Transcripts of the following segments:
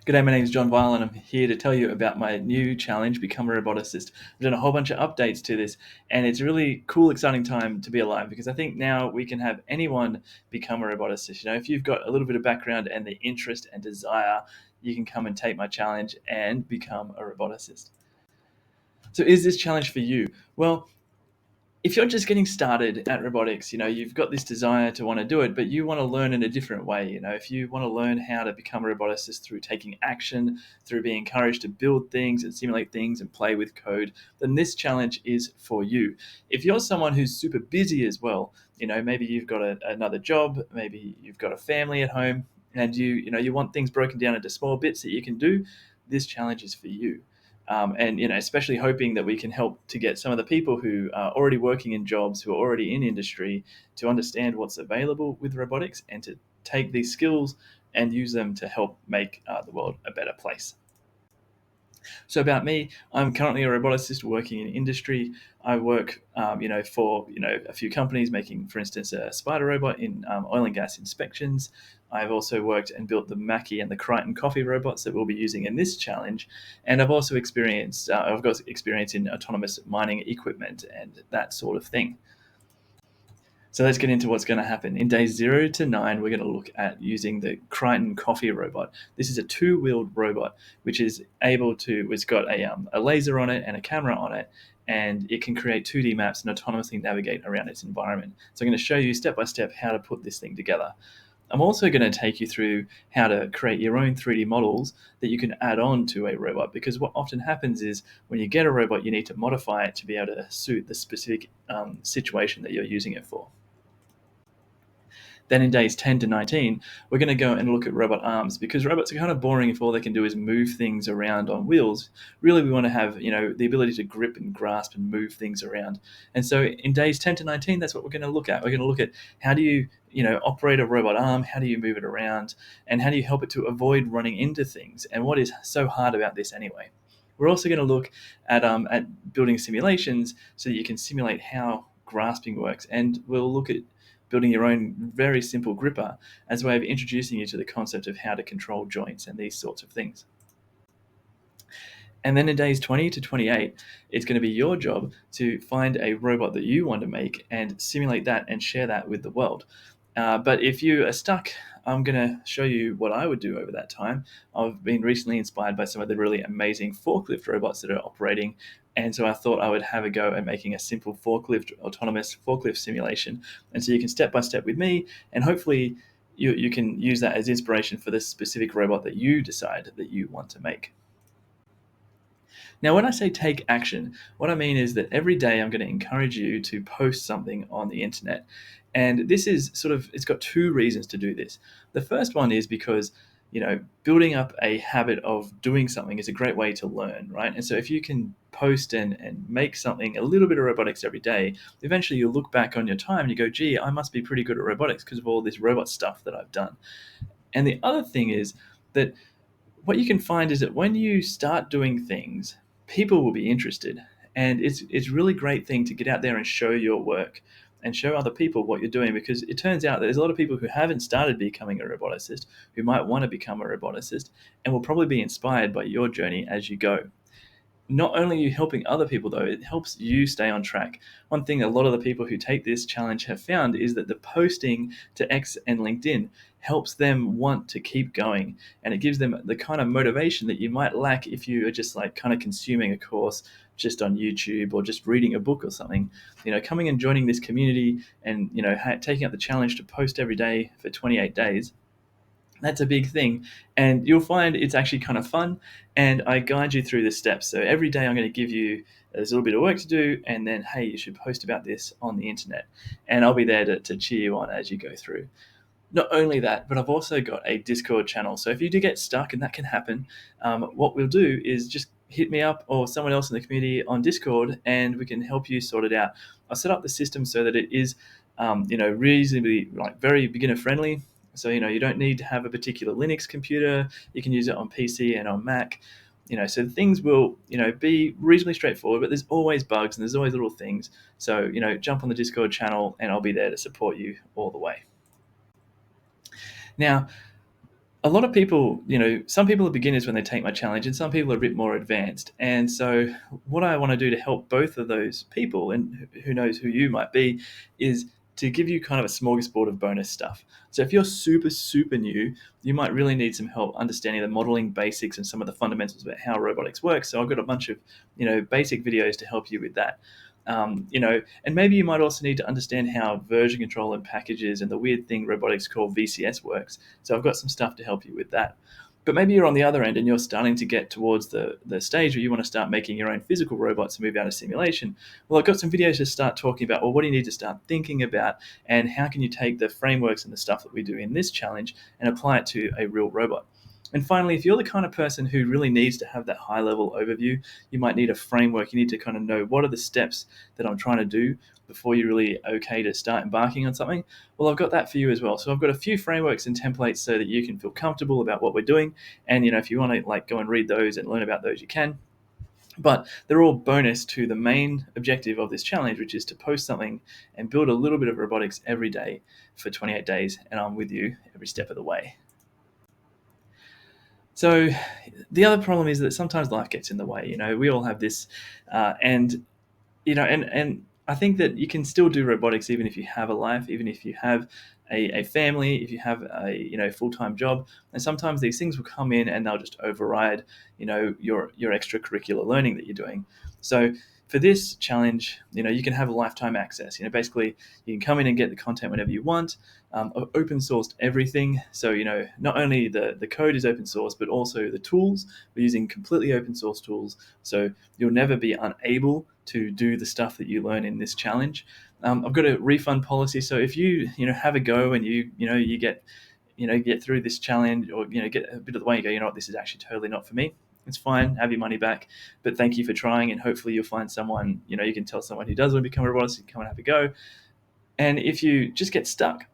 G'day, my name is John Vile, and I'm here to tell you about my new challenge, Become a Roboticist. I've done a whole bunch of updates to this, and it's a really cool, exciting time to be alive because I think now we can have anyone become a roboticist. If you've got a little bit of background and the interest and desire, you can come and take my challenge and become a roboticist. So, is this challenge for you? Well, if you're just getting started at robotics, you've got this desire to want to do it, but you want to learn in a different way. If you want to learn how to become a roboticist through taking action, through being encouraged to build things and simulate things and play with code, then this challenge is for you. If you're someone who's super busy as well, maybe you've got another job, maybe you've got a family at home, and you want things broken down into small bits that you can do, this challenge is for you. And especially hoping that we can help to get some of the people who are already working in jobs, who are already in industry, to understand what's available with robotics and to take these skills and use them to help make the world a better place. So about me, I'm currently a roboticist working in industry. I work, for a few companies making, for instance, a spider robot in oil and gas inspections. I've also worked and built the Mackie and the Crichton coffee robots that we'll be using in this challenge, and I've also I've got experience in autonomous mining equipment and that sort of thing. So let's get into what's going to happen. In days 0 to 9, we're going to look at using the Crichton coffee robot. This is a two-wheeled robot, it's got a laser on it and a camera on it, and it can create 2D maps and autonomously navigate around its environment. So I'm going to show you step by step how to put this thing together. I'm also going to take you through how to create your own 3D models that you can add on to a robot, because what often happens is when you get a robot, you need to modify it to be able to suit the specific situation that you're using it for. Then in days 10 to 19, we're going to go and look at robot arms, because robots are kind of boring if all they can do is move things around on wheels. Really, we want to have the ability to grip and grasp and move things around. And so in days 10 to 19, that's what we're going to look at. We're going to look at how do you operate a robot arm, how do you move it around, and how do you help it to avoid running into things, and what is so hard about this anyway. We're also going to look at building simulations so that you can simulate how grasping works, and we'll look at building your own very simple gripper as a way of introducing you to the concept of how to control joints and these sorts of things. And then in days 20 to 28, it's going to be your job to find a robot that you want to make and simulate that and share that with the world. But if you are stuck, I'm going to show you what I would do over that time. I've been recently inspired by some of the really amazing forklift robots that are operating. And so I thought I would have a go at making a simple autonomous forklift simulation. And so you can step by step with me, and hopefully you can use that as inspiration for this specific robot that you decide that you want to make. Now, when I say take action, what I mean is that every day I'm going to encourage you to post something on the internet. And this is it's got two reasons to do this. The first one is because, building up a habit of doing something is a great way to learn, right? And so if you can post and make something, a little bit of robotics every day, eventually you'll look back on your time and you go, gee, I must be pretty good at robotics because of all this robot stuff that I've done. And the other thing is that what you can find is that when you start doing things, people will be interested. And it's really great thing to get out there and show your work and show other people what you're doing, because it turns out that there's a lot of people who haven't started becoming a roboticist who might want to become a roboticist and will probably be inspired by your journey as you go. Not only are you helping other people, though, it helps you stay on track. One thing a lot of the people who take this challenge have found is that the posting to X and LinkedIn helps them want to keep going, and it gives them the kind of motivation that you might lack if you are just like kind of consuming a course just on YouTube or just reading a book or something. Coming and joining this community and taking up the challenge to post every day for 28 days, that's a big thing. And you'll find it's actually kind of fun. And I guide you through the steps. So every day I'm going to give you there's a little bit of work to do. And then, hey, you should post about this on the internet. And I'll be there to cheer you on as you go through. Not only that, but I've also got a Discord channel. So if you do get stuck, and that can happen, what we'll do is just hit me up or someone else in the community on Discord, and we can help you sort it out. I've set up the system so that it is, reasonably very beginner friendly. So you don't need to have a particular Linux computer. You can use it on PC and on Mac. So things will be reasonably straightforward, but there's always bugs and there's always little things. So jump on the Discord channel, and I'll be there to support you all the way. Now, A lot of people, some people are beginners when they take my challenge, and some people are a bit more advanced. And so, what I want to do to help both of those people, and who knows who you might be, is to give you kind of a smorgasbord of bonus stuff. So, if you're super, super new, you might really need some help understanding the modeling basics and some of the fundamentals about how robotics works. So, I've got a bunch of, basic videos to help you with that. And maybe you might also need to understand how version control and packages and the weird thing robotics called VCS works. So I've got some stuff to help you with that. But maybe you're on the other end and you're starting to get towards the stage where you want to start making your own physical robots and move out of simulation. Well, I've got some videos to start talking about, well, what do you need to start thinking about, and how can you take the frameworks and the stuff that we do in this challenge and apply it to a real robot. And finally, if you're the kind of person who really needs to have that high level overview, you might need a framework. You need to kind of know what are the steps that I'm trying to do before you're really okay to start embarking on something. Well, I've got that for you as well. So I've got a few frameworks and templates so that you can feel comfortable about what we're doing. And if you want to go and read those and learn about those, you can. But they're all bonus to the main objective of this challenge, which is to post something and build a little bit of robotics every day for 28 days. And I'm with you every step of the way. So the other problem is that sometimes life gets in the way. We all have this, and and I think that you can still do robotics even if you have a life, even if you have a family, if you have a full-time job. And sometimes these things will come in and they'll just override your extracurricular learning that you're doing. So for this challenge, you can have lifetime access. Basically you can come in and get the content whenever you want. Open sourced everything. So not only the code is open source, but also the tools. We're using completely open source tools, so you'll never be unable to do the stuff that you learn in this challenge. I've got a refund policy, so if you have a go and you get through this challenge, or get a bit of the way, you go, what, this is actually totally not for me. It's fine, have your money back, but thank you for trying, and hopefully you'll find someone, you can tell someone who does want to become a roboticist, come and have a go. And if you just get stuck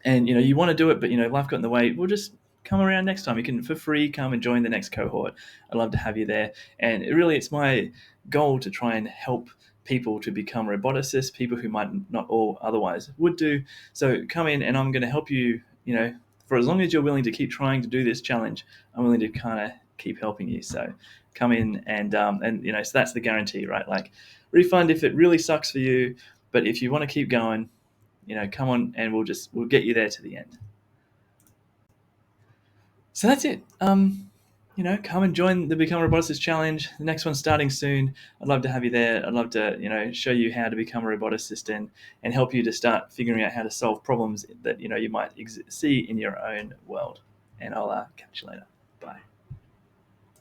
and you want to do it, but life got in the way, we'll just come around next time. You can for free come and join the next cohort. I'd love to have you there. And it's my goal to try and help people to become roboticists, people who might not all otherwise would do. So come in and I'm going to help you, for as long as you're willing to keep trying to do this challenge, I'm willing to kind of keep helping you. So come in and so that's the guarantee, right? Like, refund if it really sucks for you, but if you want to keep going, come on, and we'll get you there to the end. So that's it. Come and join the Become a Roboticist Challenge. The next one's starting soon. I'd love to have you there. I'd love to, show you how to become a roboticist and help you to start figuring out how to solve problems that, you might see in your own world. And I'll catch you later. Bye.